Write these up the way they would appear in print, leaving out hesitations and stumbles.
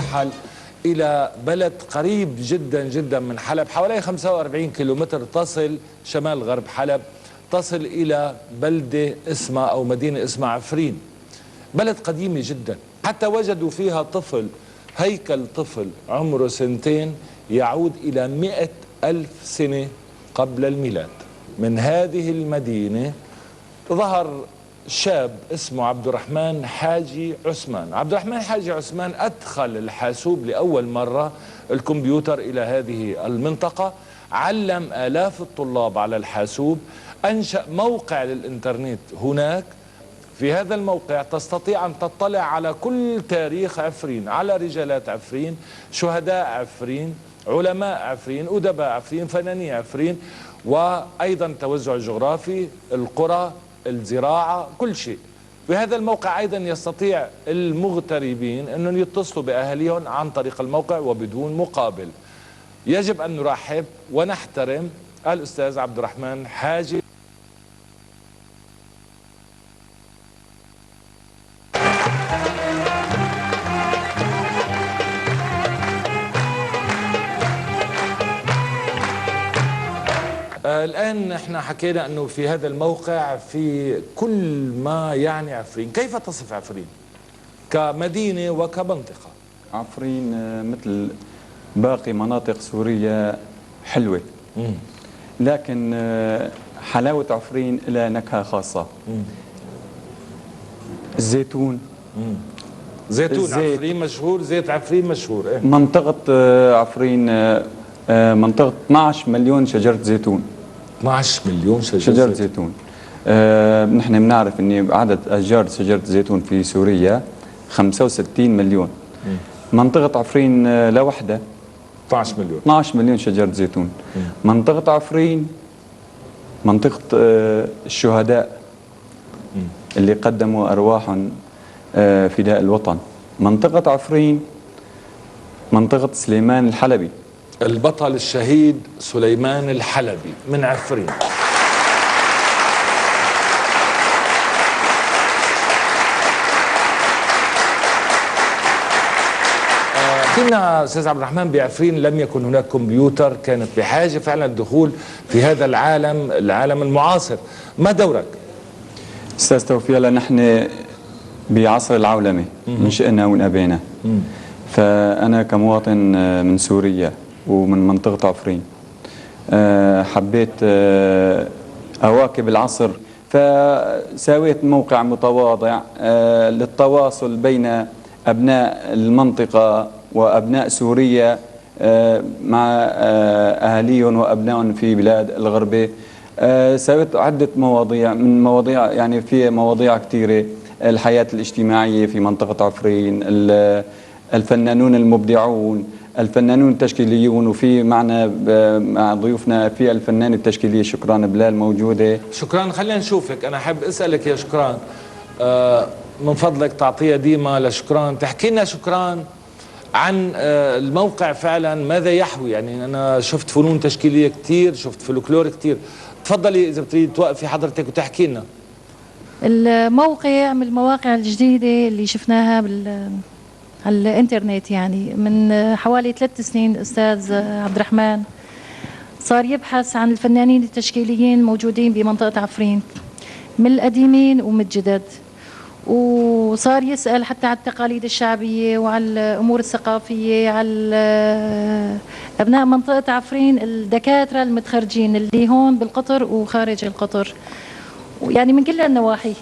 ترحل إلى بلد قريب جدا جدا من حلب، حوالي 45 كيلومتر، تصل شمال غرب حلب، تصل إلى بلدة اسمها أو مدينة اسمها عفرين، بلد قديمة جدا. حتى وجدوا فيها طفل، هيكل طفل عمره 2 يعود إلى 100,000 سنة قبل الميلاد. من هذه المدينة ظهر شاب اسمه عبد الرحمن حاجي عثمان. عبد الرحمن حاجي عثمان أدخل الحاسوب لأول مرة، الكمبيوتر، إلى هذه المنطقة، علم آلاف الطلاب على الحاسوب، أنشأ موقع للإنترنت هناك. في هذا الموقع تستطيع أن تطلع على كل تاريخ عفرين، على رجالات عفرين، شهداء عفرين، علماء عفرين، أدباء عفرين، فنانين عفرين، وأيضا توزع جغرافي، القرى، الزراعة، كل شيء. في هذا الموقع أيضا يستطيع المغتربين أن يتصلوا بأهليهم عن طريق الموقع وبدون مقابل. يجب أن نرحب ونحترم الأستاذ عبد الرحمن حاجي. الآن احنا حكينا أنه في هذا الموقع في كل ما يعني عفرين. كيف تصف عفرين كمدينة وكمنطقة؟ عفرين مثل باقي مناطق سوريا حلوة، لكن حلاوة عفرين لها نكهة خاصة. الزيتون، زيتون عفرين مشهور، زيت عفرين مشهور. منطقة عفرين منطقة 12 مليون شجرة زيتون. 12 مليون شجرة زيتون. نحن بنعرف ان عدد اشجار شجرة الزيتون في سوريا 65 مليون. منطقة عفرين لوحدها 12 مليون شجرة زيتون. منطقة عفرين منطقة الشهداء اللي قدموا أرواحهم فداء الوطن. منطقة عفرين منطقة سليمان الحلبي، البطل الشهيد سليمان الحلبي من عفرين. كنا استاذ عبد الرحمن بعفرين لم يكن هناك كمبيوتر، كانت بحاجه فعلا الدخول في هذا العالم المعاصر. ما دورك؟ استاذ توفيق، نحن بعصر العولمه من شئنا ومن ابينا. فانا كمواطن من سوريا ومن منطقة عفرين حبيت أواكب العصر، فسويت موقع متواضع للتواصل بين أبناء المنطقة وأبناء سوريا مع أهاليهم وأبنائهم في بلاد الغربية. سويت عدة مواضيع، من مواضيع يعني في مواضيع كثيرة: الحياة الاجتماعية في منطقة عفرين، الفنانون المبدعون، الفنانون التشكيليون، وفي معنا مع ضيوفنا في الفنانة التشكيلية شكران بلال موجودة. شكران، خلينا نشوفك. أنا حاب أسألك يا شكران، من فضلك تعطيها ديما لشكران، تحكي لنا شكران عن الموقع فعلا ماذا يحوي. يعني أنا شفت فنون تشكيلية كتير، شفت فلكلور كتير. تفضلي إذا بتريد توقفي حضرتك وتحكي لنا. الموقع من المواقع الجديدة اللي شفناها على الانترنت، يعني من حوالي 3 سنين الأستاذ عبد الرحمن صار يبحث عن الفنانين التشكيليين الموجودين بمنطقة عفرين، من القديمين ومن الجدد، وصار يسأل حتى على التقاليد الشعبية وعلى الأمور الثقافية، على أبناء منطقة عفرين، الدكاترة المتخرجين اللي هون بالقطر وخارج القطر، يعني من كل النواحي.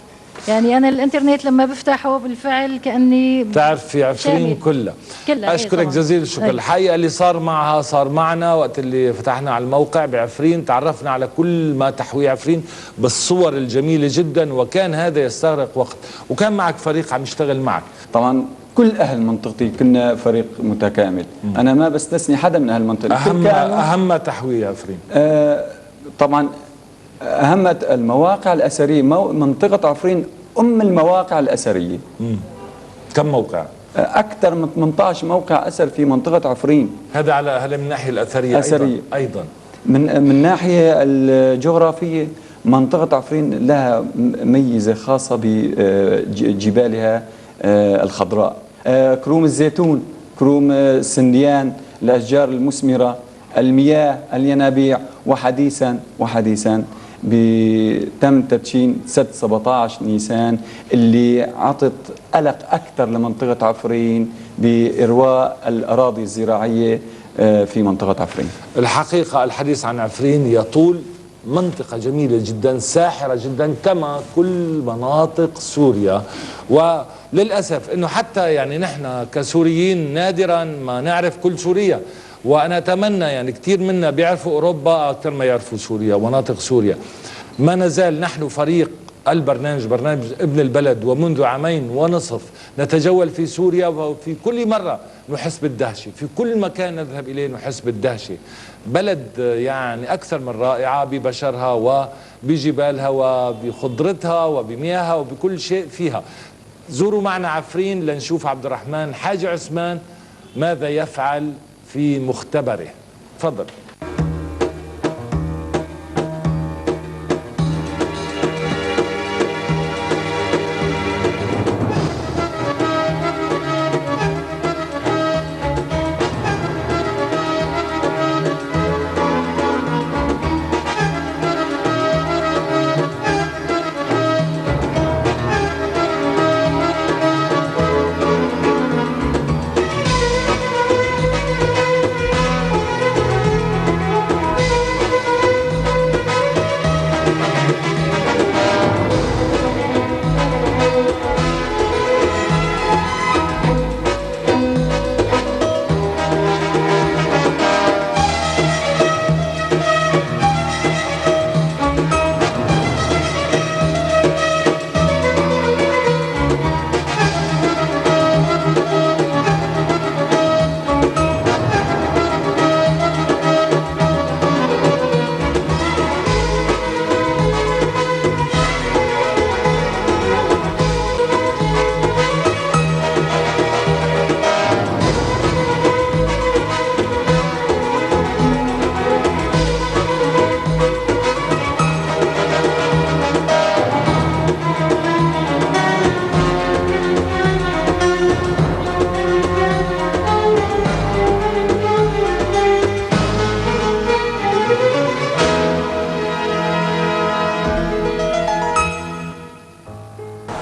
يعني أنا الإنترنت لما بفتحه بالفعل كأني تعرف في عفرين كلها. أشكرك جزيل الشكر. الحقيقة اللي صار معها صار معنا وقت اللي فتحنا على الموقع بعفرين، تعرفنا على كل ما تحويه عفرين بالصور الجميلة جدا، وكان هذا يستغرق وقت، وكان معك فريق عم يشتغل معك. طبعا كل أهل منطقتي كنا فريق متكامل. أنا ما بستثني حدا من أهل منطقتي. أهم تحويه عفرين طبعا أهم المواقع الأثرية. منطقة عفرين أم المواقع الأثرية. كم موقع؟ أكثر من 18 موقع أثر في منطقة عفرين. هذا من الناحية الأثرية أيضا. من ناحية الجغرافية منطقة عفرين لها ميزة خاصة بجبالها الخضراء. كروم الزيتون كروم السنديان، الأشجار المثمرة، المياه، الينابيع. وحديثا تم تدشين سد 17 نيسان اللي عطت قلق أكثر لمنطقة عفرين بإرواء الأراضي الزراعية في منطقة عفرين. الحقيقة الحديث عن عفرين يطول، منطقة جميلة جدا، ساحرة جدا كما كل مناطق سوريا. وللأسف أنه حتى يعني نحن كسوريين نادرا ما نعرف كل سوريا، وأنا أتمنى يعني كثير منا بيعرفوا أوروبا أكثر ما يعرفوا سوريا ومناطق سوريا. ما نزال نحن فريق برنامج ابن البلد، ومنذ 2.5 عام نتجول في سوريا، وفي كل مرة نحس بالدهشة، في كل مكان نذهب إليه نحس بالدهشة. بلد يعني أكثر من رائعة ببشرها وبجبالها وبخضرتها وبمياهها وبكل شيء فيها. زوروا معنا عفرين لنشوف عبد الرحمن حاج عثمان ماذا يفعل في مختبره. تفضل.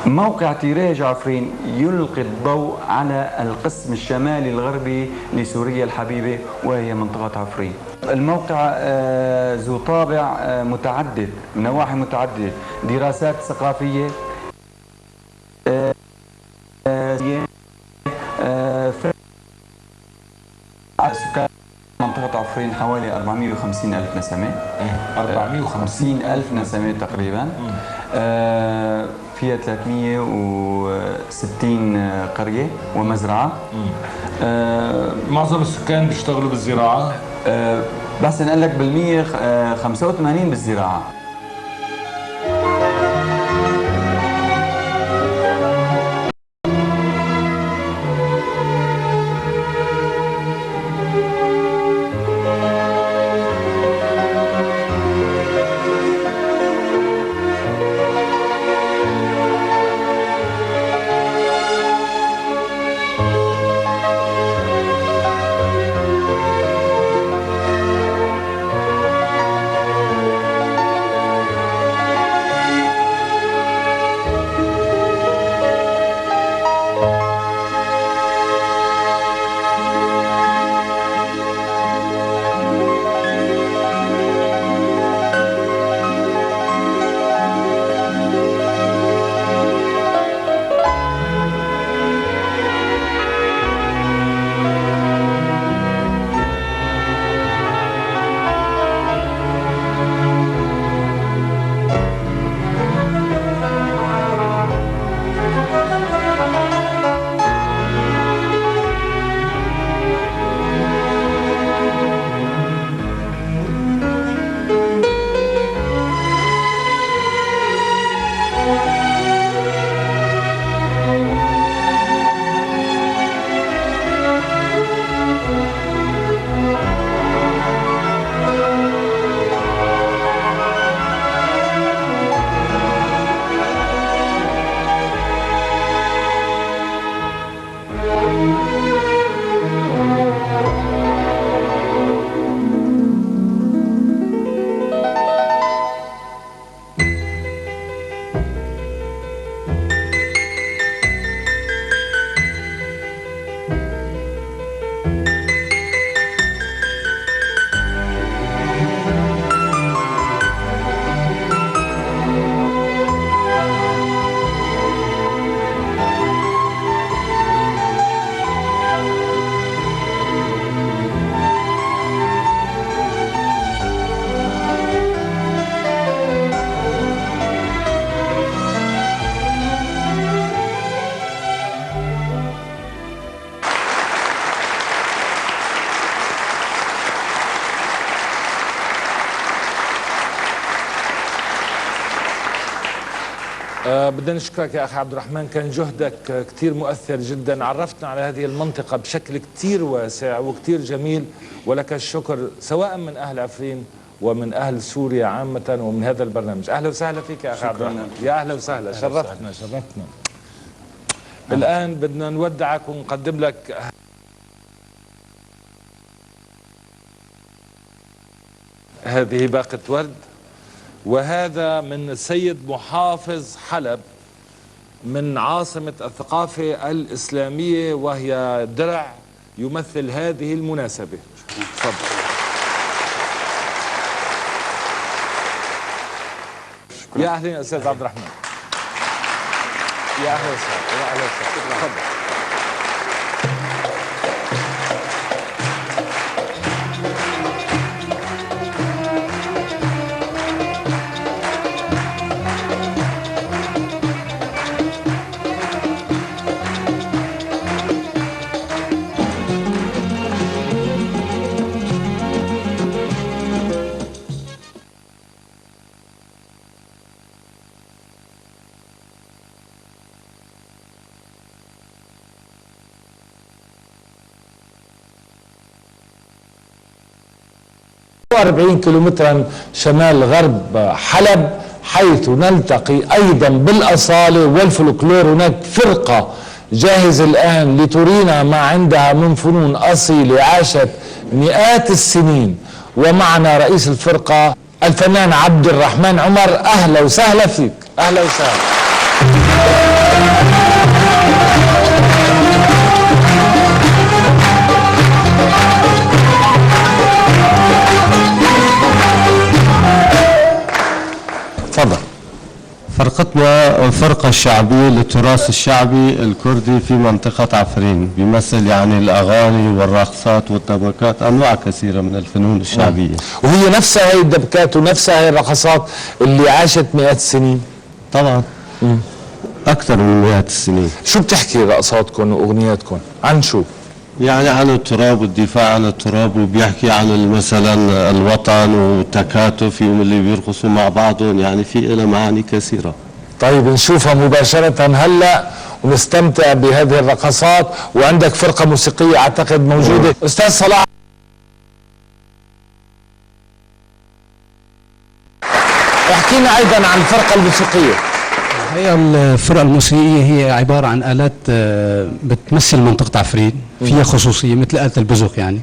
موقع تيريج عفرين يلقي الضوء على القسم الشمالي الغربي لسوريا الحبيبة وهي منطقة عفرين. الموقع ذو طابع متعدد من نواحي متعددة، دراسات ثقافية، سكان منطقة عفرين حوالي 450 ألف نسمة. 450 ألف نسمة تقريبا. فيها 360 قرية ومزرعة. معظم السكان بيشتغلوا بالزراعة. بس نقول لك بالمية 85 بالزراعة. نشكرك يا أخي عبد الرحمن، كان جهدك كتير مؤثر جدا، عرفتنا على هذه المنطقة بشكل كتير واسع وكتير جميل، ولك الشكر سواء من أهل عفرين ومن أهل سوريا عامة ومن هذا البرنامج. أهلا وسهلا فيك يا أخي عبد الرحمن. يا أهلا وسهلا، شرفتنا. الآن بدنا نودعك ونقدم لك هذه باقة ورد، وهذا من السيد محافظ حلب من عاصمة الثقافة الإسلامية، وهي درع يمثل هذه المناسبة. تفضل. يا أهلا يا أستاذ عبد الرحمن. يا أهلا وسهلا. يا أهلا وسهلا. تفضل. 40 كيلومترا شمال غرب حلب، حيث نلتقي أيضا بالأصالة والفلكلور. هناك فرقة جاهزة الآن لترينا ما عندها من فنون أصيلة عاشت مئات السنين. ومعنا رئيس الفرقة الفنان عبد الرحمن عمر. أهلا وسهلا فيك. أهلا وسهلا. تفضل. فرقتنا الفرقة الشعبية للتراث الشعبي الكردي في منطقة عفرين، بيمثل يعني الأغاني والرقصات والدبكات، أنواع كثيرة من الفنون الشعبية. وهي نفسها هي الدبكات ونفسها هي الرقصات اللي عاشت مئات السنين. طبعا. أكثر من مئات السنين. شو بتحكي رقصاتكم وأغنياتكم؟ عن شو؟ يعني عن التراب والدفاع عن التراب، وبيحكي عن مثلا الوطن والتكاتف يوم اللي بيرقصوا مع بعضهم، يعني في لها معاني كثيرة. طيب نشوفها مباشرة هلا ونستمتع بهذه الرقصات. وعندك فرقة موسيقية أعتقد موجودة. أستاذ صلاح، احكينا أيضا عن الفرقة الموسيقية. هي الفرقة الموسيقية هي عبارة عن آلات بتمثل منطقة عفرين، فيها خصوصية مثل آلة البزق يعني.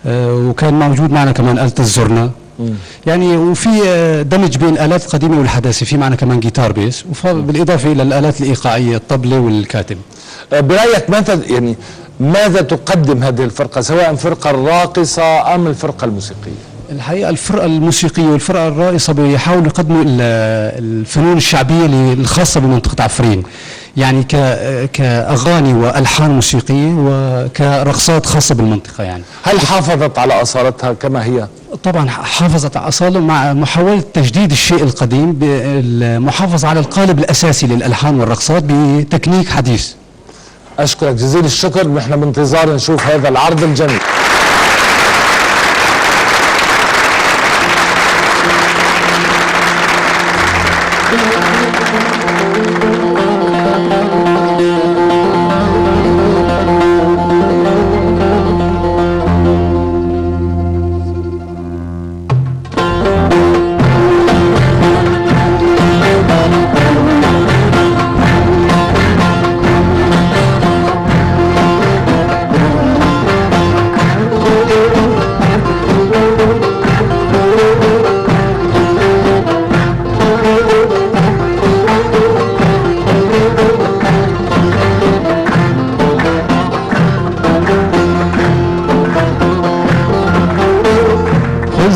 وكان موجود معنا كمان آلة الزرنة يعني، وفي دمج بين الآلات القديمة والحداثة. في معنا كمان جيتار بيس، بالإضافة إلى الآلات الإيقاعية الطبلة والكاتم. برأيك ماذا تقدم هذه الفرقة، سواء الفرقة الراقصة أم الفرقة الموسيقية؟ الحقيقة الفرقة الموسيقية والفرقة الرائصة بيحاولوا يقدموا الفنون الشعبية الخاصة بمنطقة عفرين، يعني كأغاني وألحان موسيقية وكرقصات خاصة بالمنطقة يعني. هل حافظت على أصالتها كما هي؟ طبعا حافظت على أصالة، مع محاولة تجديد الشيء القديم بالمحافظة على القالب الأساسي للألحان والرقصات بتكنيك حديث. أشكرك جزيل الشكر. نحن بانتظار نشوف هذا العرض الجميل.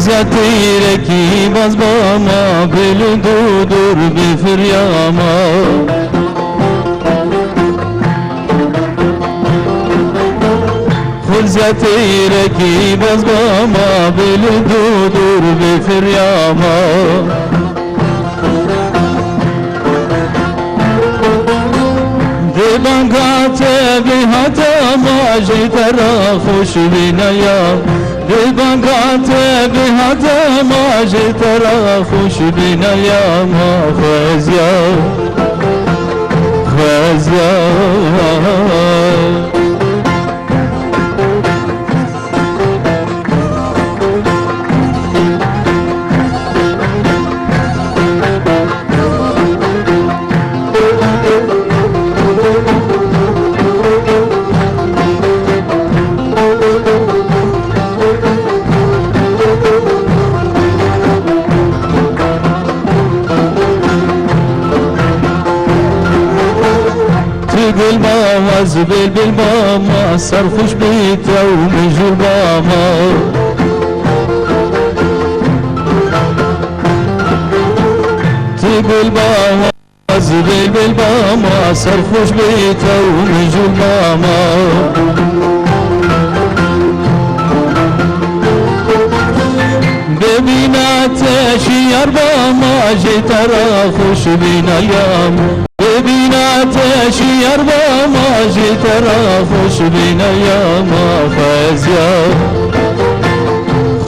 زتيركي باز باما بلدودور بفرياما، خل زتيركي باز باما بلدودور بفرياما، دبانقات بهتا ماجي ترى خوش بنايا، دبانقات بهتا ماجي ترى خوش بنايا ما خزيا، فازيان. بالماما زبيل بالماما صرفش بيته ومجو الماما. تقول ماما زبيل بالماما صرفش بيته ومجو الماما. ببينا تاشي أرباما جيت أراخش بينا اليوم. ببينا تاشي أرباما جيت أراخش بينا اليوم. فازيا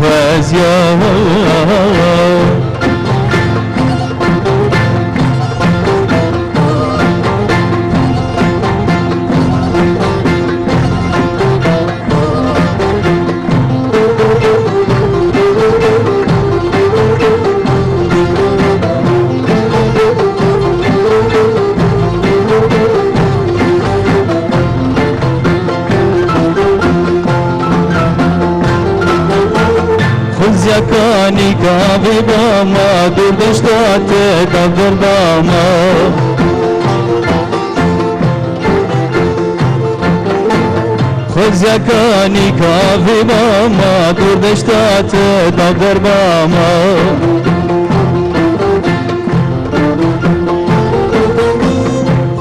فازيا زكاني كافي باما دردشتات دبر باما. خذ زكاني كافي باما دردشتات دبر باما.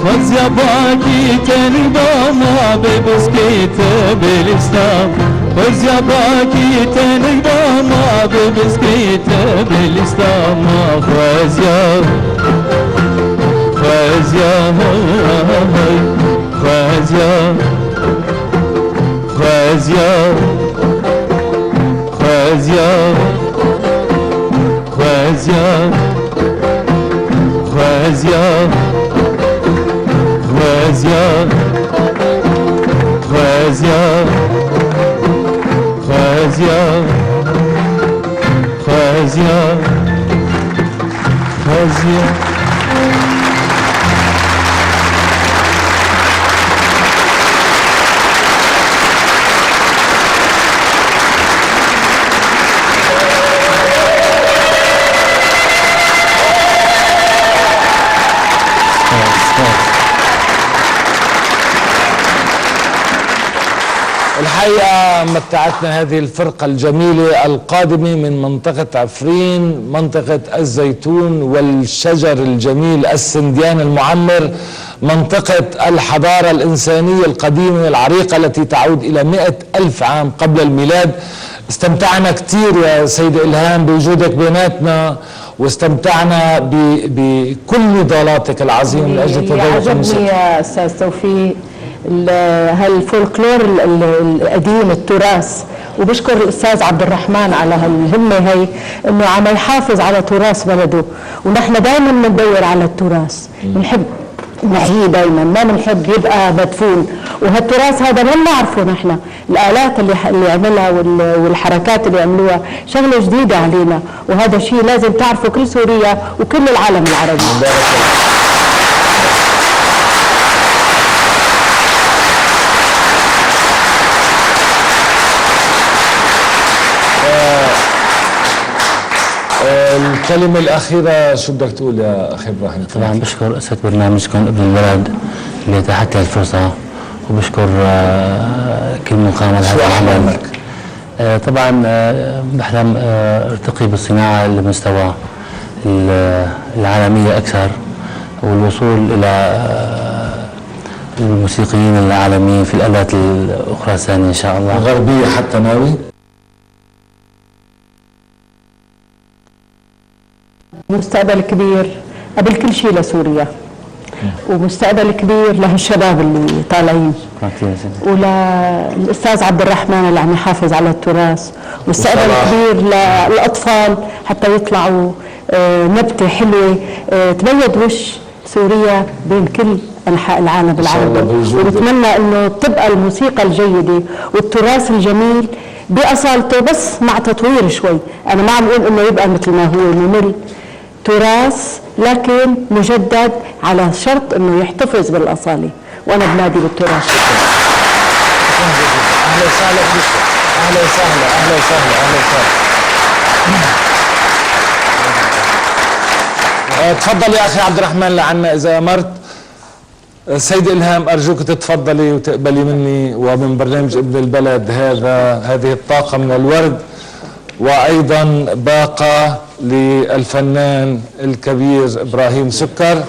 خذ يا باكي تاني باما ببسكيت بالإسلام. خذ يا باكي تاني باما ببسكيت بالإسلام. خذ يا خذ يا خذ يا خذ يا خذ يا خذ يا خذ يا خذ يا خازيا خازيا خازيا. الحقيقة متعتنا هذه الفرقة الجميلة القادمة من منطقة عفرين، منطقة الزيتون والشجر الجميل السنديان المعمر، منطقة الحضارة الإنسانية القديمة العريقة التي تعود إلى 100,000 عام قبل الميلاد. استمتعنا كثير يا سيدة إلهام بوجودك بيناتنا، واستمتعنا بكل نضالاتك العظيمة من أجل تدور عجبني يا أستاذ توفيق هالفولكلور القديم التراث، وبشكر الأستاذ عبد الرحمن على هالهمة هي إنه عم يحافظ على تراث بلده. ونحن دائما بندور على التراث، بنحب نحييه دائما، ما بنحب يبقى مدفون. وهالتراث هذا ما بنعرفه نحن، الآلات اللي عملها والحركات اللي عملوها شغلة جديدة علينا، وهذا شيء لازم تعرفه كل سوريا وكل العالم العربي. الكلمة الأخيرة شو بدك تقول يا أخي إبراهيم؟ طبعا بشكر أسد برنامجكم ابن البلد اللي اتاحت لي الفرصة، وبشكر كل من قام على هذا العمل. طبعا بحلم ارتقي بالصناعة لمستوى العالمية أكثر، والوصول إلى الموسيقيين العالميين في الآلات الأخرى الثانية إن شاء الله. الغربية حتى ناوي؟ مستقبل كبير قبل كل شيء لسوريا، ومستقبل كبير لهالشباب اللي طالعين، وللأستاذ عبد الرحمن اللي عم يحافظ على التراث، ومستقبل كبير للأطفال حتى يطلعوا نبتة حلوة تبيض وش سوريا بين كل أنحاء العالم العربي، ونتمنى أنه تبقى الموسيقى الجيدة والتراث الجميل بأصالته بس مع تطوير شوي. أنا ما عم أقول أنه يبقى مثل ما هو ممل، تراث لكن مجدد على شرط أنه يحتفظ بالأصالة، وأنا بنادي بالتراث. أهلا وسهلا فيك. أهلا وسهلا أهلا وسهلا أهلا وسهلا. تفضل يا أخي عبد الرحمن لعنا إذا أمرت. سيد إلهام أرجوك تتفضلي وتقبلي مني ومن برنامج ابن البلد هذه الطاقة من الورد، وأيضا باقة للفنان الكبير إبراهيم سكر،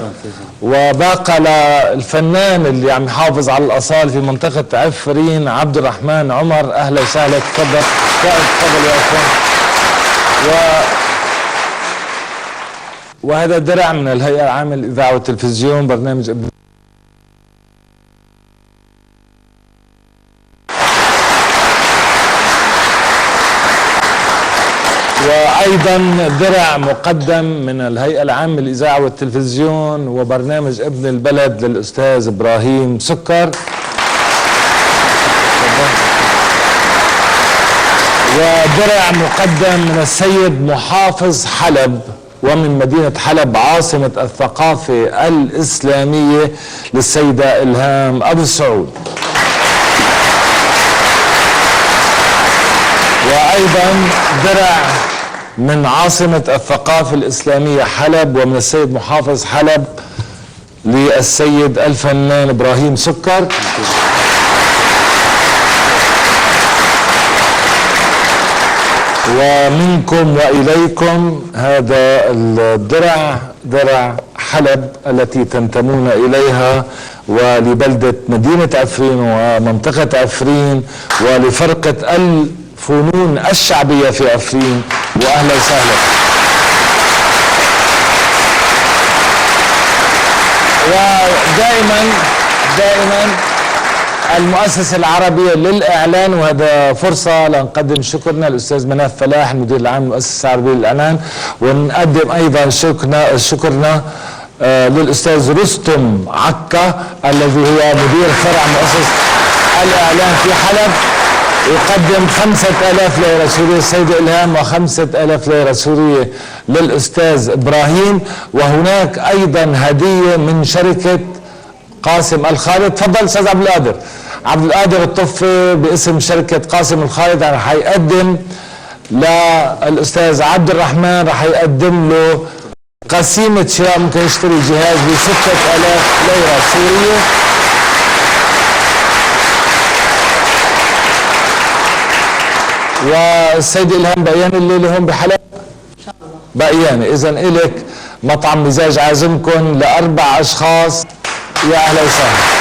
وباقة للفنان اللي عم يحافظ على الأصالة في منطقة عفرين عبد الرحمن عمر. أهلا وسهلا. تفضل تفضل يا أخوان. وهذا درع من الهيئة العامة للإذاعة والتلفزيون برنامج ابن. وأيضا درع مقدم من الهيئة العامة للإذاعة والتلفزيون وبرنامج ابن البلد للأستاذ إبراهيم سكر. ودرع مقدم من السيد محافظ حلب ومن مدينة حلب عاصمة الثقافة الإسلامية للسيدة إلهام أبو سعود. وأيضا درع من عاصمة الثقافة الإسلامية حلب ومن السيد محافظ حلب للسيد الفنان إبراهيم سكر. ومنكم وإليكم هذا الدرع، درع حلب التي تنتمون إليها ولبلدة مدينة عفرين ومنطقة عفرين ولفرقة الفنون الشعبية في عفرين. وأهلا وسهلا. ودائما المؤسسة العربية للإعلان، وهذا فرصة لنقدم شكرنا للأستاذ مناف فلاح المدير العام للمؤسسة العربية للإعلان، ونقدم أيضا شكرنا للأستاذ رستم عكا الذي هو مدير فرع مؤسسة الإعلان في حلب، يقدم 5000 ليرة سورية السيدة إلهام و5000 ليرة سورية للأستاذ إبراهيم. وهناك أيضا هدية من شركة قاسم الخالد. تفضل أستاذ عبد القادر. عبد القادر الطفي باسم شركة قاسم الخالد رح يقدم للأستاذ عبد الرحمن، رح يقدم له قسيمة شراء، ممكن يشتري جهاز ب 6000 ليرة سورية. والسيدة إلهام بقيانة الليلة هون بحلب؟ إن شاء الله بقيانة. إذا إلك مطعم مزاج عازمكم ل4 أشخاص. يا أهلا وسهلا.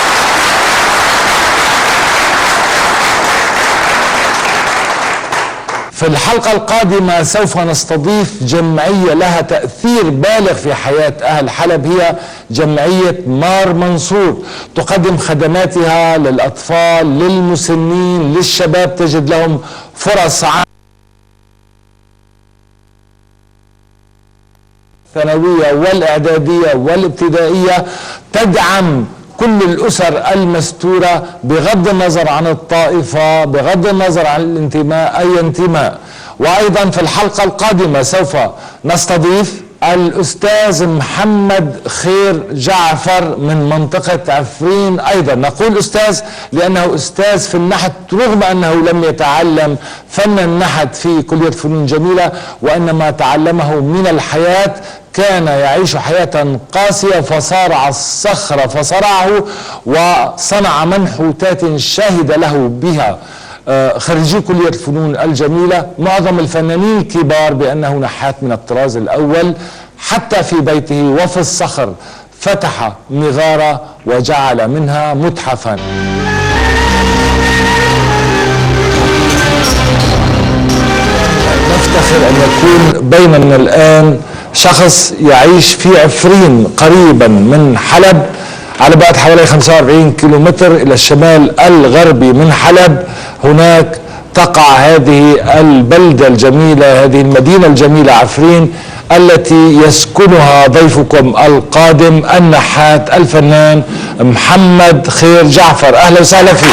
في الحلقة القادمة سوف نستضيف جمعية لها تأثير بالغ في حياة أهل حلب، هي جمعية مار منصور، تقدم خدماتها للأطفال، للمسنين، للشباب، تجد لهم فرص الثانوية والإعدادية والابتدائية، تدعم كل الأسر المستورة بغض النظر عن الطائفة، بغض النظر عن الانتماء، أي انتماء. وأيضا في الحلقة القادمة سوف نستضيف الأستاذ محمد خير جعفر من منطقة عفرين. أيضا نقول أستاذ لأنه أستاذ في النحت، رغم أنه لم يتعلم فن النحت في كلية فنون جميلة، وإنما تعلمه من الحياة. كان يعيش حياة قاسية فصارع الصخرة فصرعه وصنع منحوتات شهد له بها خريجي كلية الفنون الجميلة. معظم الفنانين الكبار بأنه نحات من الطراز الأول، حتى في بيته وفي الصخر فتح مغارة وجعل منها متحفا. نفتخر أن يكون بيننا الآن شخص يعيش في عفرين قريبا من حلب، على بعد حوالي 45 كيلومتر إلى الشمال الغربي من حلب. هناك تقع هذه البلدة الجميلة، هذه المدينة الجميلة عفرين التي يسكنها ضيفكم القادم النحات الفنان محمد خير جعفر. أهلا وسهلا فيك.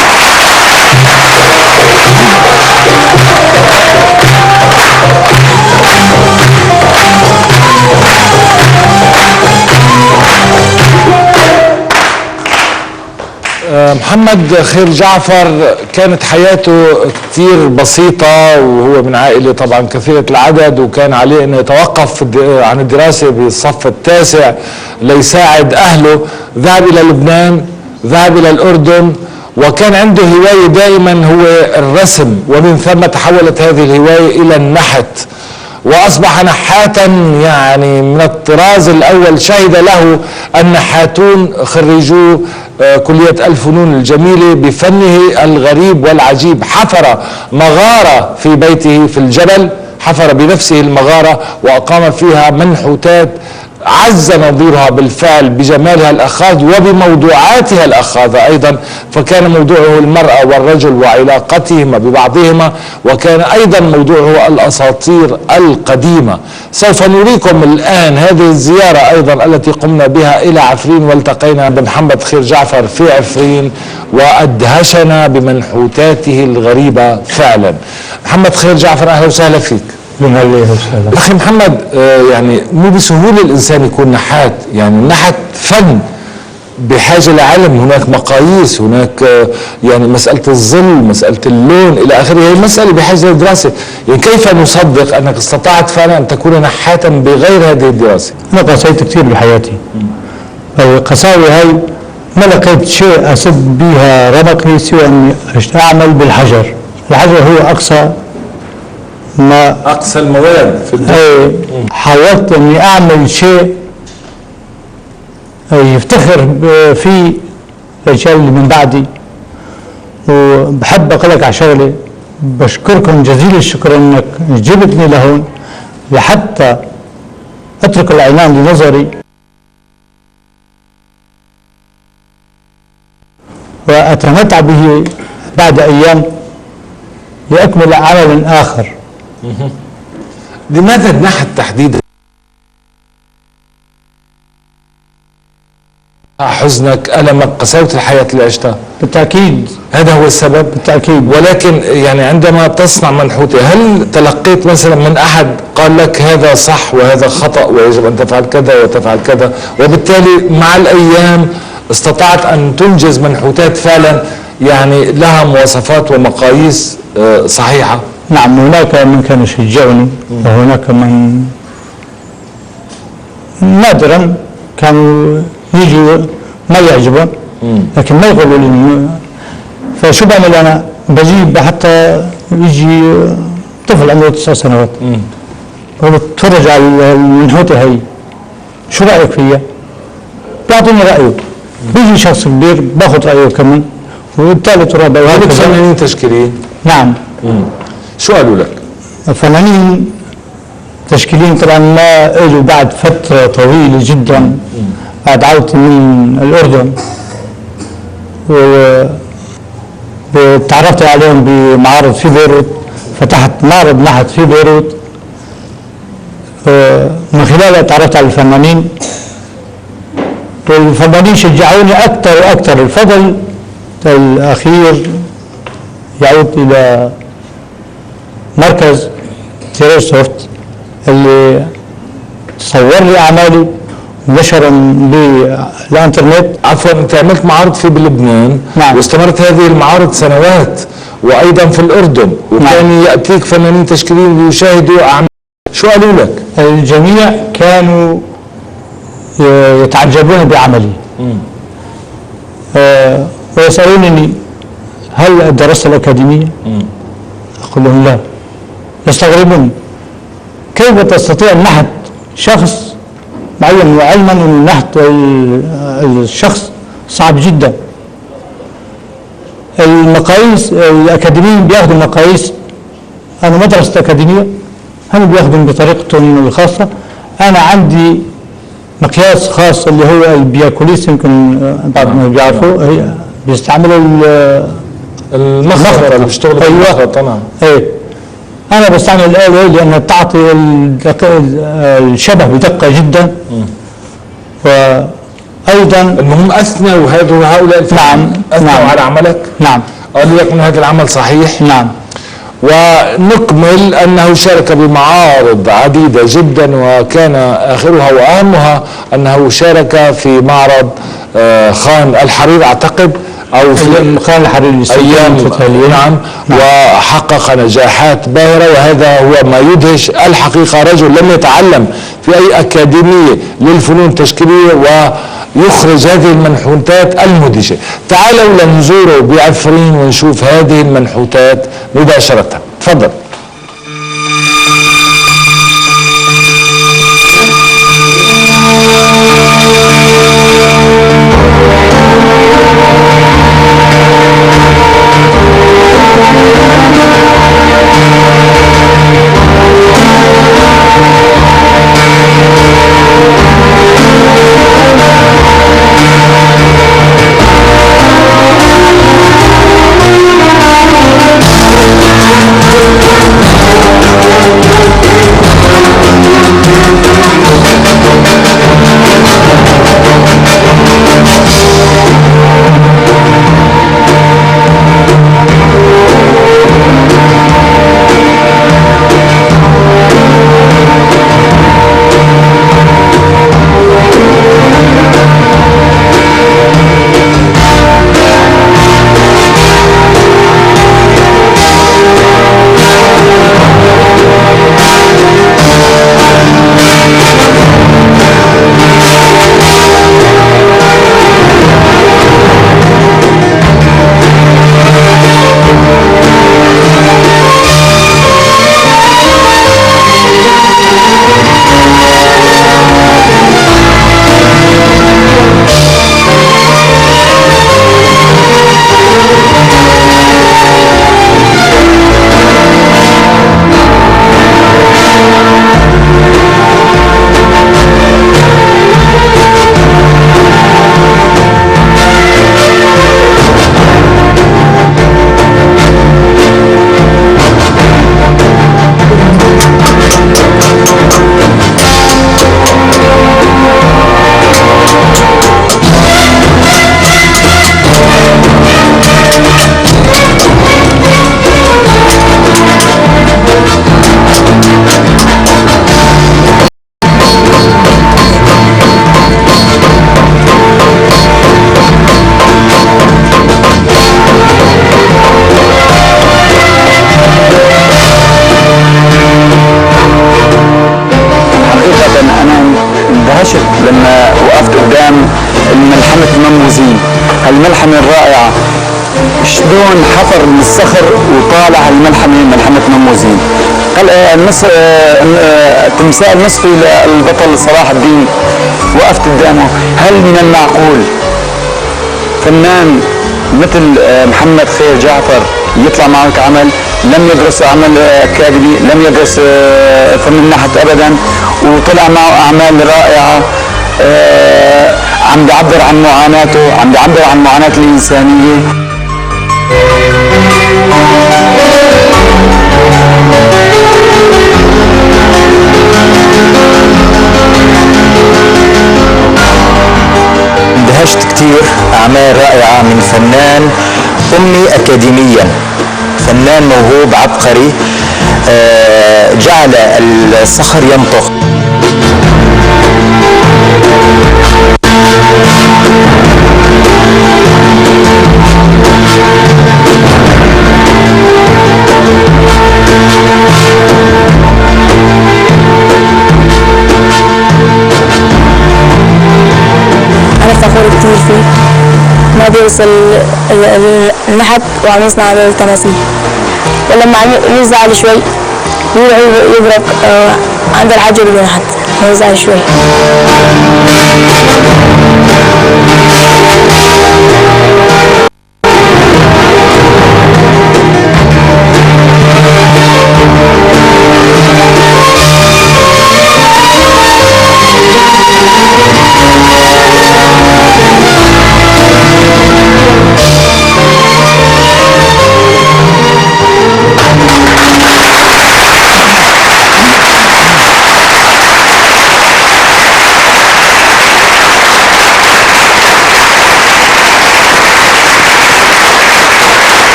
محمد خير جعفر كانت حياته كتير بسيطة، وهو من عائلة طبعا كثيرة العدد، وكان عليه انه يتوقف عن الدراسة بالصف التاسع ليساعد اهله. ذهب الى لبنان، ذهب الى الاردن، وكان عنده هواية دائما هو الرسم، ومن ثم تحولت هذه الهواية الى النحت، واصبح نحاتا يعني من الطراز الاول. شهد له النحاتون خريجو كلية الفنون الجميلة بفنه الغريب والعجيب. حفر مغارة في بيته في الجبل، حفر بنفسه المغارة وأقام فيها منحوتات عز نظيرها بالفعل بجمالها الأخاذ وبموضوعاتها الأخاذة أيضا، فكان موضوعه المرأة والرجل وعلاقتهما ببعضهما، وكان أيضا موضوعه الأساطير القديمة. سوف نريكم الآن هذه الزيارة أيضا التي قمنا بها إلى عفرين، والتقينا بمحمد خير جعفر في عفرين وأدهشنا بمنحوتاته الغريبة فعلا. محمد خير جعفر، أهلا وسهلا فيك. أخي محمد، يعني مو بسهولة الإنسان يكون نحات، يعني النحت فن بحاجة لعلم، هناك مقاييس، هناك يعني مسألة الظل، مسألة اللون إلى آخره، هي مسألة بحاجة للدراسة. يعني كيف نصدق أنك استطعت فعلا أن تكون نحاتا بغير هذه الدراسة؟ أنا قسيت كثير بحياتي، القساوة هاي ما لقيت شيء أسد بها رمقي سوى أني أعمل بالحجر. الحجر هو أقصى المواد في الدنيا. حاولت اني اعمل شيء يفتخر فيه الرجال اللي من بعدي. وبحب اقول لك على شغله، بشكركم جزيل الشكر انك جبتني لهون لحتى اترك العنان لنظري واتمتع به بعد ايام لاكمل عمل اخر. لماذا النحت تحديدا؟ حزنك، ألمك، قساوة الحياة اللي عشتها؟ بالتأكيد هذا هو السبب؟ بالتأكيد. ولكن يعني عندما تصنع منحوتة، هل تلقيت مثلا من أحد قال لك هذا صح وهذا خطأ ويجب أن تفعل كذا وتفعل كذا، وبالتالي مع الأيام استطعت أن تنجز منحوتات فعلا يعني لها مواصفات ومقاييس صحيحة؟ نعم، هناك من كان يشجعني وهناك من نادرا كانوا يجوا ما يعجبون، لكن ما يقولوا لي. فشو بعمل انا؟ بجيب حتى يجي طفل عمره 9 سنوات وبتفرج على المنحوته هي، شو رايك فيها؟ بيعطيني رايه. بيجي شخص كبير باخذ رايه كمان، والثالث والرابع وهكذا. فنانين تشكيليين؟ نعم. شو قالوا لك؟ الفنانين تشكيليين طبعا ما اجوا بعد فتره طويله جدا، بعد عودتي من الاردن وتعرفت عليهم بمعارض في بيروت، فتحت معرض نحت في بيروت، من خلالها تعرفت على الفنانين، والفنانين شجعوني اكثر واكثر. الفضل الاخير يعود الى مركز تيريج سوفت اللي صور لي اعمالي ونشرا بالانترنت. عفوا، انت عملت معارض في بلبنان. نعم. واستمرت هذه المعارض سنوات، وايضا في الاردن، وكان نعم. ياتيك فنانين تشكيليين ليشاهدوا اعمال. شو قالوا لك؟ الجميع كانوا يتعجبون بعملي ويسالونني هل درست الاكاديميه؟ اقول لهم لا. يستغربون كيف تستطيع النحت شخص معين، وعلما ان النحت الشخص صعب جدا. المقاييس الاكاديميين بياخذوا مقاييس، انا ما درست اكاديميه، هم بياخذوا بطريقتهم الخاصه. انا عندي مقياس خاص اللي هو البياكوليس، يمكن بعض ما بيعرفوا، هي بيستعملوا المخرط اللي بيشتغلوا بالمخرط. ايه أنا بستعمل الآلة لأنها بتعطي الشبه بدقة جدا. وأيضا المهم أثنوا هؤلاء نعم أثنوا على عملك؟ نعم. قالوا لك من هذا العمل صحيح؟ نعم. ونكمل أنه شارك بمعارض عديدة جدا، وكان آخرها وأهمها أنه شارك في معرض خان الحرير أعتقد، أو في خان الحرير أيام. نعم. وحقق نجاحات باهرة، وهذا هو ما يدهش الحقيقة. رجل لم يتعلم في أي أكاديمية للفنون التشكيلية ويخرج هذه المنحوتات المدهشة. تعالوا لنزوره بعفرين ونشوف هذه المنحوتات مباشرة. تفضل. لما وقفت قدام ملحمة المنبوذين، هالملحمة الرائعة، شلون حفر من الصخر وطالع هالملحمة ملحمة منبوذين. تمثال نصفي للبطل صلاح الدين، وقفت قدامه. هل من المعقول فنان مثل محمد خير جعفر يطلع معك عمل لم يدرس عمل أكاديمي، لم يدرس فن النحت أبدا، وطلع معه أعمال رائعة عم بيعبر عن معاناته، عم بيعبر عن معاناة الإنسانية. اندهشت كتير، أعمال رائعة من فنان أمي أكاديميا، فنان موهوب عبقري، جعل الصخر ينطق. أنا فخور كتير فيه، ما بيوصل النحت وعم يصنع التماثيل، ولما عم يزعل شوي يروح يبرك عند الحجر بالنحت، ما يزعل شوي.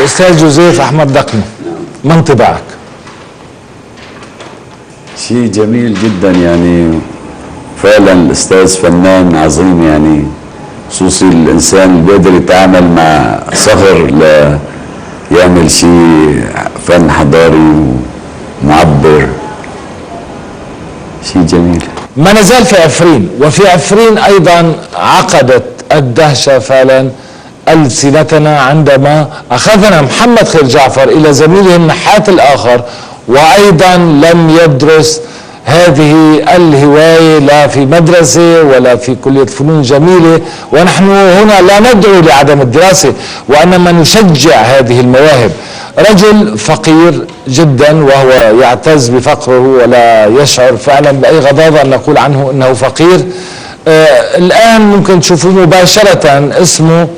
الأستاذ جوزيف أحمد دقني، ما انطباعك؟ شيء جميل جدا يعني، فعلا الأستاذ فنان عظيم يعني، خصوصي الإنسان اللي بيقدر يتعامل مع صغر يعمل شيء فن حضاري ومعبر، شيء جميل. ما نزال في عفرين، وفي عفرين أيضا عقدت الدهشة فعلا ألسنتنا عندما أخذنا محمد خير جعفر إلى زميله النحات الآخر، وأيضا لم يدرس هذه الهواية لا في مدرسة ولا في كلية فنون جميلة، ونحن هنا لا ندعو لعدم الدراسة وإنما نشجع هذه المواهب. رجل فقير جدا وهو يعتز بفقره ولا يشعر فعلا بأي غضاضة أن نقول عنه أنه فقير. الآن ممكن تشوفوا مباشرة اسمه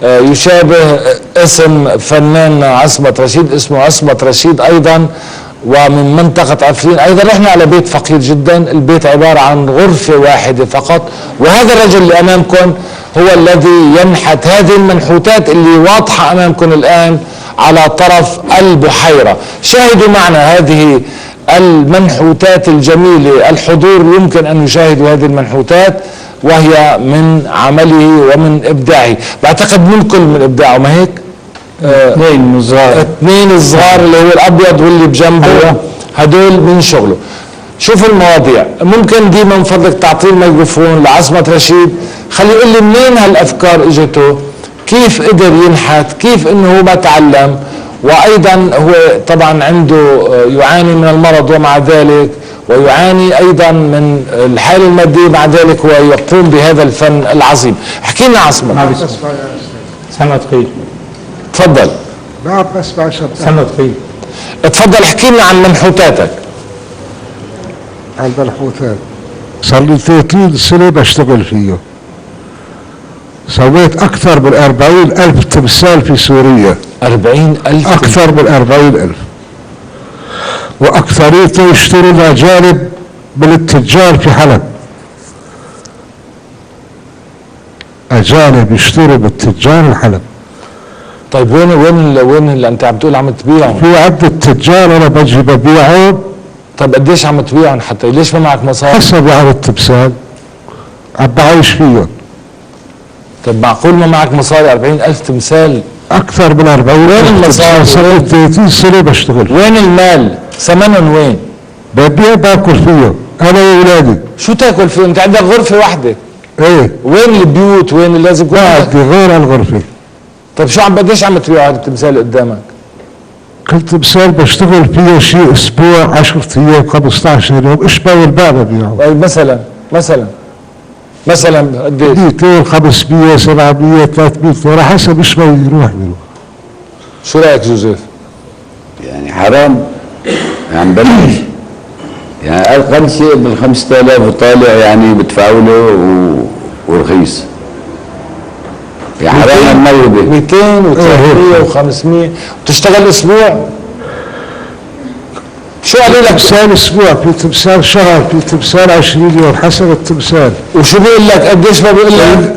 يشابه اسم فنان عصمت رشيد، اسمه عصمت رشيد أيضا ومن منطقة عفرين. أيضا رحنا على بيت فقير جدا، البيت عبارة عن غرفة واحدة فقط، وهذا الرجل اللي أمامكم هو الذي ينحت هذه المنحوتات اللي واضحة أمامكم الآن على طرف البحيرة. شاهدوا معنا هذه المنحوتات الجميلة، الحضور يمكن أن يشاهدوا هذه المنحوتات وهي من عمله ومن إبداعه. بعتقد من إبداعه، ما هيك؟ اثنين صغار، اثنين صغار اللي هو الأبيض واللي بجنبه، هدول من شغله. شوفوا المواضيع. ممكن ديما من فضلك تعطيه الميكروفون لعصمت رشيد، خليه يقول لي منين هالأفكار اجته، كيف قدر ينحت، كيف انه هو ما تعلم، وايضا هو طبعا عنده يعاني من المرض ومع ذلك ويعاني ايضا من الحالة المادية، مع ذلك هو يقوم بهذا الفن العظيم. احكي لنا عصمت. سنة طويل. تفضل. لا بس بعشر سنة طويل. تفضل احكي لنا عن منحوتاتك. عن المنحوتات صار لي 30 سنة بشتغل فيه، سويت أكثر من 40,000 تمثال في سوريا. 40,000؟ أكثر من 40,000، وأكثريته يشتروا الأجانب من التجار في حلب، أجانب يشتروا بالتجار الحلب. طيب وين اللي أنت عم تقول عم تبيعهم؟ في عدة تجار أنا بجي ببيعهم. طيب قديش عم تبيعهم حتى ليش ما معك مصاري؟ حسب يعني التمثال عم بعيش فيهم. طيب معقول ما معك مصاري؟ 40,000 تمثال أكثر من 40. وين المصاري؟ صار 30 سنة بشتغل. وين المال؟ ثمنهم وين؟ ببيع باكل فيه أنا وأولادي. شو تاكل فيه؟ أنت عندك غرفة واحدة. إيه. وين البيوت؟ وين اللي لازم يكون عندي غير الغرفة. طيب شو قديش عم تبيع هذا التمثال قدامك؟ كل تمثال بشتغل فيه شيء أسبوع، 10 أيام، 15 يوم، إيش باوي الباقي ببيعه. طيب مثلا قديش؟ 200 500 700 300 على حسب ايش باوي يروح منه. شو رايك جوزيف؟ يعني حرام، يعني بلاش، يعني اقل شيء بال 5000 وطالع يعني بدفعوا له ورخيص. يعني حرام الموهبه. 200 و300 و500 بتشتغل اسبوع؟ شو قالوا لك؟ تمثال اسبوع، في تمثال شهر، في تمثال 20 يوم حسب التمثال. وشو بيقول لك؟ قديش ما بيقول لك؟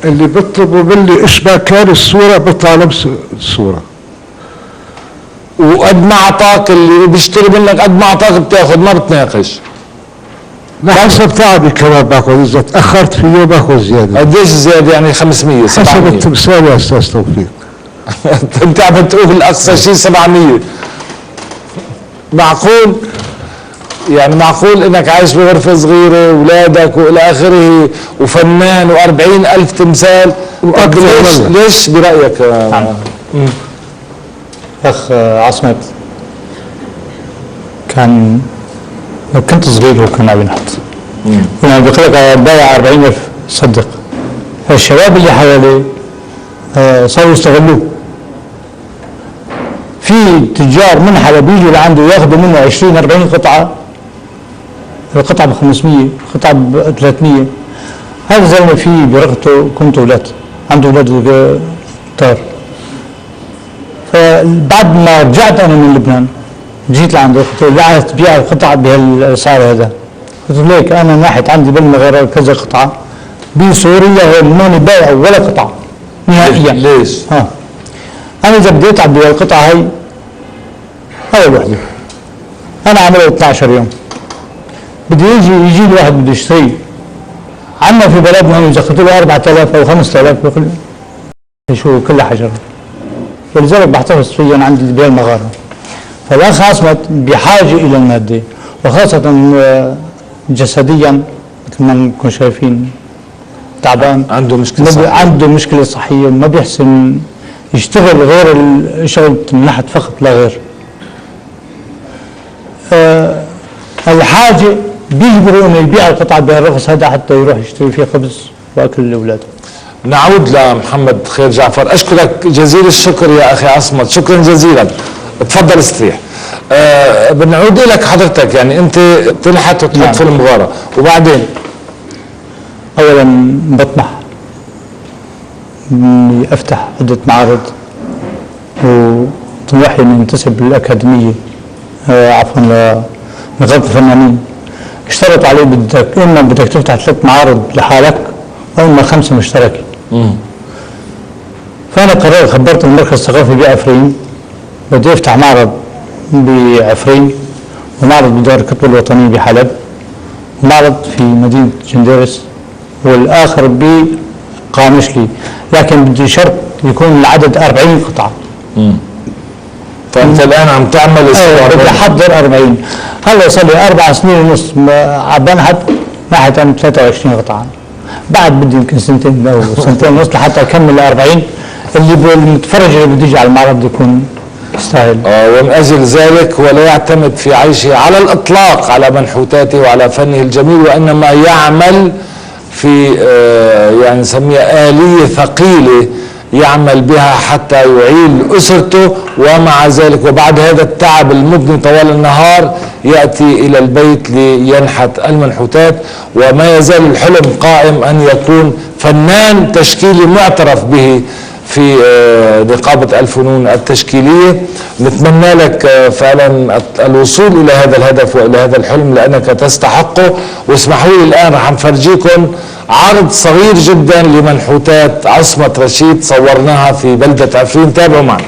اللي بيطلبوا مني ايش ما كان الصوره بطلع نفس الصوره. وقد ما اعطاك اللي بيشتري منك قد ما اعطاك بتاخذ، ما بتناقش. لا حسب تعبي كمان باخذ، اذا تاخرت فيه باخذ زياده. قديش زياده؟ يعني 500 700 حسب التمثال يا استاذ توفيق. انت عم تقول اقصى شيء 700. معقول؟ يعني معقول انك عايش بغرفه صغيره واولادك والى اخره وفنان و40,000 تمثال؟ ليش برايك؟ اخ عصمت، كان لو كنت صغير وكان عم ينحت وانا بقول لك بايع 40,000 صدق، فالشباب اللي حواليه صاروا يستغلوه. في تجار من حلب بيجوا لعنده ياخذوا منه 20 40 قطعه، القطعه ب 500، قطعه ب 300. هذا الزلمه فيه برغته كنت ولاد، عنده اولاد كتار. فبعد ما رجعت انا من لبنان جيت لعنده قلت له لا تبيع القطع بهالاسعار هذا. قلت له ليك انا ناحية عندي بالمغرب كذا قطعه بسوريا ماني بايع ولا قطعه نهائيا. ليش؟ انا اذا بدي اتعب بالقطعه هي وحده انا عاملها 12 يوم، بدي يجي لي واحد بده يشتري عنا في بلدنا اذا اخذت له 4000 او 5000 بيقول شو كلها حجر. ولذلك بحتفظ فيهم عند اللي بين المغارة. فالاخ عصمت بحاجه الى الماده وخاصه جسديا مثل ما نكون شايفين تعبان، عنده مشكله صحيه، عنده مشكله صحيه، ما بيحسن يشتغل غير الشغل من ناحيه فقط لا غير. الحاجه بيجبروا انه يبيع القطعه بالرخص هذا حتى يروح يشتري فيه خبز واكل لاولاده. نعود لمحمد خير جعفر. اشكرك جزيل الشكر يا اخي عصمت، شكرا جزيلا. تفضل استريح. بنعود لك حضرتك، يعني انت تنحت وتحط في المغاره وبعدين؟ اولا بطمح اني افتح عده معارض وطموحي اني انتسب للاكاديميه عفوا لنقابه الفنانين. اشترط علي بدك تفتح 3 معارض لحالك او اما 5 مشتركه. فانا قررت، خبرت المركز الثقافي بعفرين بدي افتح معرض بعفرين ومعرض بدار الكتب الوطنيه بحلب ومعرض في مدينه جنديرس والاخر بقامشلي، لكن بدي شرط يكون العدد 40 قطعه. فانت الان عم تعمل بدي احضر 40. هلا صار لي 4 سنين ونص بنحت ناحيه 23 قطعه. بعد بدي يمكن 2 او 2 ونص لحتى اكمل 40 اللي المتفرج اللي بده يجي على المعرض يكون يستاهل. ومن اجل ذلك ولا يعتمد في عيشه على الاطلاق على منحوتاته وعلى فنه الجميل، وانما يعمل في يعني نسميها آلية ثقيلة يعمل بها حتى يعيل أسرته، ومع ذلك وبعد هذا التعب المضني طوال النهار يأتي إلى البيت لينحت المنحوتات. وما يزال الحلم قائم أن يكون فنان تشكيلي معترف به في نقابة الفنون التشكيلية. نتمنى لك فعلا الوصول إلى هذا الهدف وإلى هذا الحلم لأنك تستحقه. واسمحوا لي الآن رح نفرجيكم عرض صغير جدا لمنحوتات عصمت رشيد صورناها في بلدة عفرين. تابعوا معنا.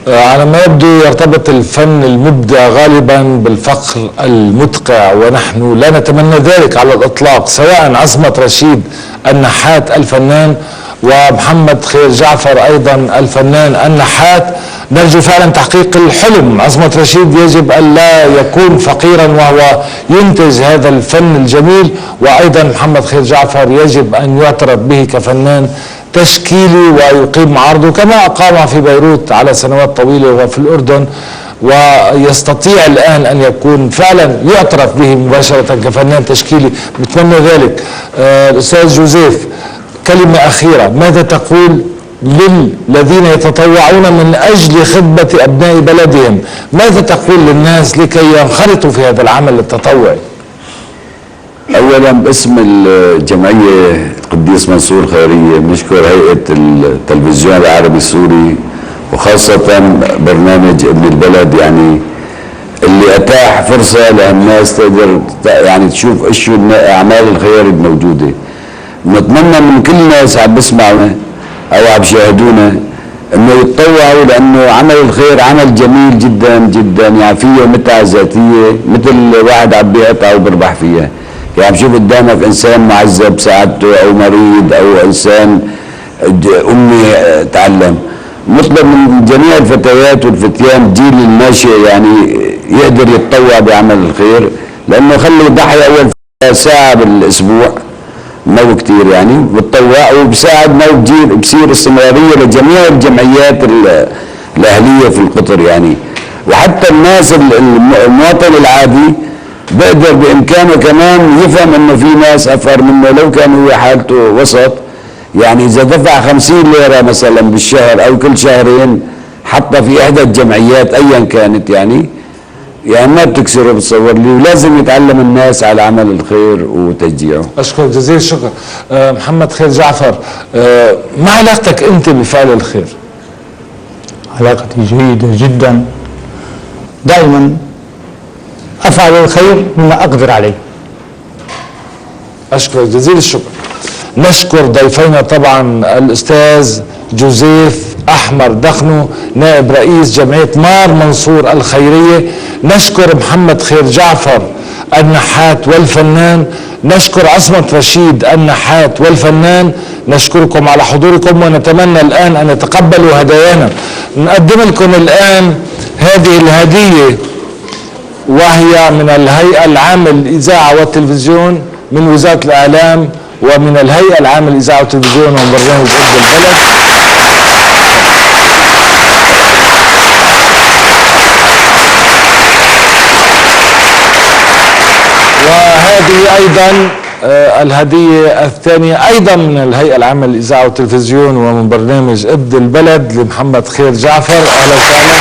على ما يبدو يرتبط الفن المبدع غالبا بالفخر المدقع، ونحن لا نتمنى ذلك على الإطلاق، سواء عصمت رشيد النحات الفنان ومحمد خير جعفر أيضا الفنان النحات. نرجو فعلا تحقيق الحلم. عصمت رشيد يجب أن لا يكون فقيرا وهو ينتج هذا الفن الجميل، وأيضا محمد خير جعفر يجب أن يعترف به كفنان تشكيلي ويقيم معارضه كما أقام في بيروت على سنوات طويلة وفي الأردن، ويستطيع الآن أن يكون فعلا يعترف به مباشرة كفنان تشكيلي. نتمنى ذلك. الأستاذ جوزيف، كلمة أخيرة، ماذا تقول للذين يتطوعون من أجل خدمة أبناء بلدهم؟ ماذا تقول للناس لكي ينخرطوا في هذا العمل التطوعي؟ اولا باسم الجمعيه القديس منصور الخيريه بنشكر هيئه التلفزيون العربي السوري وخاصه برنامج ابن البلد، يعني اللي اتاح فرصه للناس تقدر يعني تشوف ايش اعمال الخير الموجوده. نتمنى من كل الناس عم بسمعونا او عم بيشاهدونا انه يتطوعوا، لانه عمل الخير عمل جميل جدا جدا، يعني فيه متعه ذاتيه، مثل واحد عم بيقطع وبربح فيها. يعني بشوف قدامك انسان معذب سعادته او مريض او انسان امي تعلم. نطلب من جميع الفتيات والفتيان الجيل الناشئ يعني يقدر يتطوع بعمل الخير، لانه خلي ضحيه اول ساعه بالاسبوع مو كتير يعني بتطوع، وبساعد مو بصير استمراريه لجميع الجمعيات الاهليه في القطر يعني. وحتى الناس المواطن العادي بقدر بامكانه كمان يفهم انه في ناس افقر منه لو كان هو حالته وسط، يعني اذا دفع 50 ليره مثلا بالشهر او كل شهرين حتى في احدى الجمعيات ايا كانت يعني ما بتكسره بتصور لي، ولازم يتعلم الناس على عمل الخير وتشجيعه. اشكر جزيل الشكر. محمد خير جعفر، ما علاقتك انت بفعل الخير؟ علاقتي جيدة جدا، دائما افعل الخير مما اقدر عليه. اشكر جزيل الشكر. نشكر ضيفينا طبعا الاستاذ جوزيف احمر دخنو نائب رئيس جمعيه مار منصور الخيريه، نشكر محمد خير جعفر النحات والفنان، نشكر عصمت رشيد النحات والفنان. نشكركم على حضوركم، ونتمنى الان ان يتقبلوا هدايانا. نقدم لكم الان هذه الهديه، وهي من الهيئه العامه للاذاعه والتلفزيون من وزاره الاعلام ومن الهيئه العامه للاذاعه والتلفزيون ومن برنامج ابن البلد. وهذه ايضا الهديه الثانيه ايضا من الهيئه العامه للاذاعه والتلفزيون ومن برنامج ابن البلد لمحمد خير جعفر. اهلا وسهلا.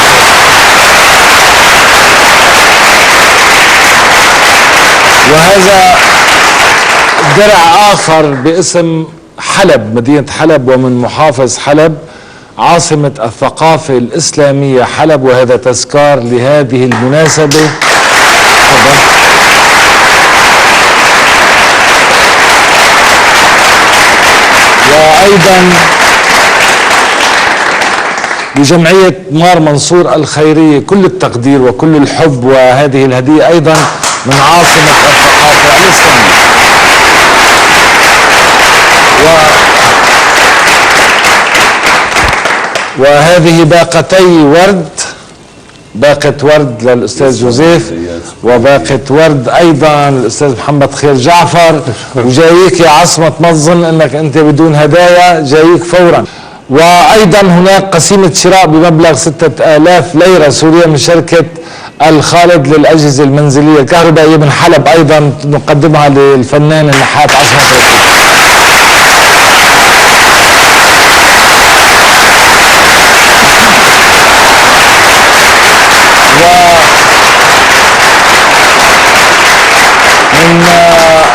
وهذا درع آخر باسم حلب، مدينة حلب ومن محافظ حلب عاصمة الثقافة الإسلامية حلب، وهذا تذكار لهذه المناسبة. وأيضا لجمعية مار منصور الخيرية كل التقدير وكل الحب، وهذه الهدية أيضا من عاصمة الثقافة الإسلامية. وهذه باقتي ورد، باقة ورد للأستاذ جوزيف وباقة ورد أيضا للأستاذ محمد خير جعفر. وجايك يا عصمة، ما تظن أنك أنت بدون هدايا، جايك فورا. وأيضا هناك قسيمة شراء بمبلغ 6000 ليرة سورية من شركة الخالد للأجهزة المنزلية الكهربائية من حلب، أيضا نقدمها للفنان النحات عصمت رشيد. ومن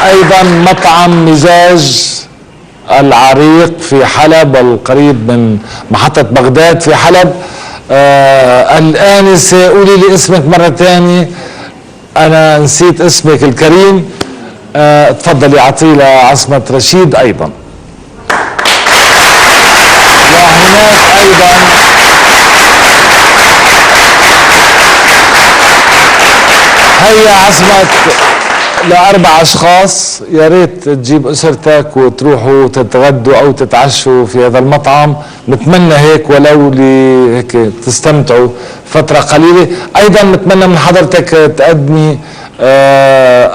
أيضا مطعم مزاج العريق في حلب القريب من محطة بغداد في حلب. الآنسة قولي لي اسمك مرة ثانية، أنا نسيت اسمك الكريم. تفضلي عطيلة عصمة رشيد أيضا. وهناك أيضا هيا عصمت ل4 أشخاص، يا ريت تجيب أسرتك وتروحوا تتغدوا أو تتعشوا في هذا المطعم. نتمنى هيك ولو هيك تستمتعوا فترة قليلة. أيضا نتمنى من حضرتك تقدمي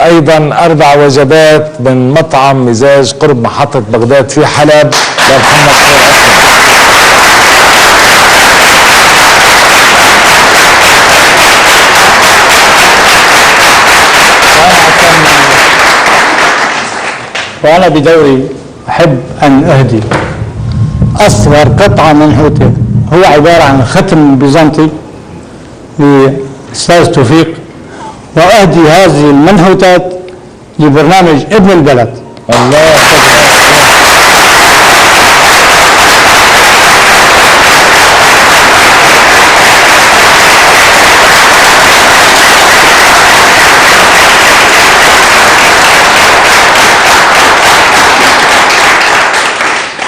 أيضا 4 وجبات من مطعم مزاج قرب محطة بغداد في حلب لمحمد خير وأنا بدوري أحب أن أهدي أصغر قطعة منحوتة، هو عبارة عن ختم بيزنطي للأستاذ توفيق، وأهدي هذه المنحوتات لبرنامج ابن البلد. الله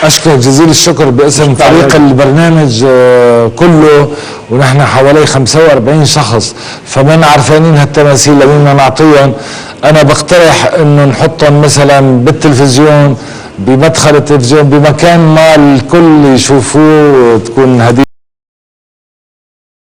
أشكرك جزيل الشكر باسم فريق البرنامج كله، ونحن حوالي 45 شخص، فمن عرفانين هالتماثيل لمين بدنا نعطيهم. أنا بقترح إنه نحطهم مثلا بالتلفزيون، بمدخل التلفزيون، بمكان ما الكل يشوفوه، تكون هدية